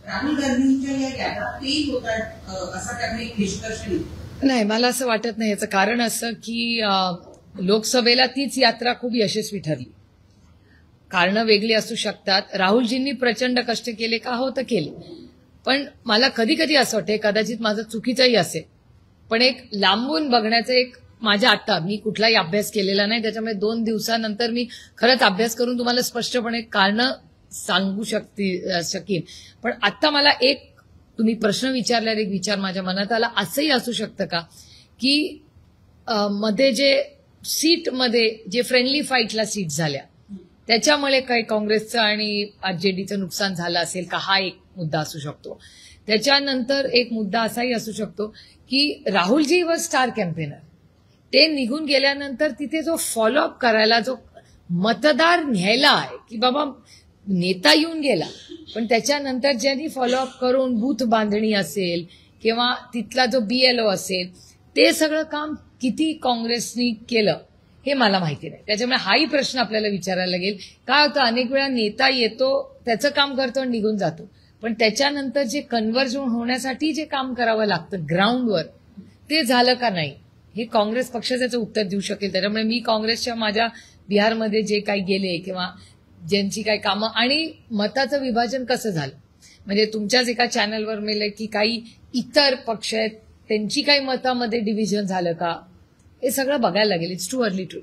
राहुल गांधींच्या या यात्रा तेही होतात असा त्यांनी एक निष्कर्ष निघतो? नाही, मला असं वाटत नाही. याचं कारण असं की लोकसभेला तीच यात्रा खूप यशस्वी ठरली. कारणं वेगळी असू शकतात. राहुलजींनी प्रचंड कष्ट केले का? हो, तर केले. पण मला कधी कधी असं वाटतं, कदाचित माझं चुकीचंही असेल, पण एक लांबून बघण्याचं एक माझ्या आता मी कुठलाही अभ्यास केलेला नाही, त्याच्यामुळे 2 दिवसानंतर मी खरंच अभ्यास करून तुम्हाला स्पष्टपणे कारणं सांगू शकेन. पण आता मला एक तुम्ही प्रश्न विचारल्यावर एक विचार माझ्या मनात आला. असंही असू शकतं का की मध्ये जे सीटमध्ये जे फ्रेंडली फाईटला सीट झाल्या त्याच्यामुळे काही काँग्रेसचं आणि आरजेडीचं नुकसान झालं असेल का? हा एक मुद्दा असू शकतो. त्याच्यानंतर एक मुद्दा असाही असू शकतो की राहुलजी वर स्टार कॅम्पेनर, ते निघून गेल्यानंतर तिथे जो फॉलोअप करायला जो मतदार न्यायला आहे की बाबा नेता येऊन गेला, पण त्याच्यानंतर ज्यांनी फॉलोअप करून बूथ बांधणी असेल किंवा तिथला जो BLO असेल, ते सगळं काम किती काँग्रेसनी केलं हे मला माहिती नाही. त्याच्यामुळे हाही प्रश्न आपल्याला विचारायला लागेल. काय होतं, अनेक वेळा नेता येतो, त्याचं काम करतो आणि निघून जातो, पण त्याच्यानंतर जे कन्व्हर्जन होण्यासाठी जे काम करावं लागतं ग्राउंडवर, ते झालं का नाही, हे काँग्रेस पक्ष त्याचं उत्तर देऊ शकेल. त्याच्यामुळे मी काँग्रेसच्या माझ्या बिहारमध्ये जे काही गेले किंवा ज्यांची काही कामं आणि मताचं विभाजन कसं झालं, म्हणजे तुमच्याच एका चॅनलवर मिळेल की काही इतर पक्ष आहेत त्यांची काही मतामध्ये डिव्हिजन झालं का, हे सगळं बघायला लागेल. It's too early to.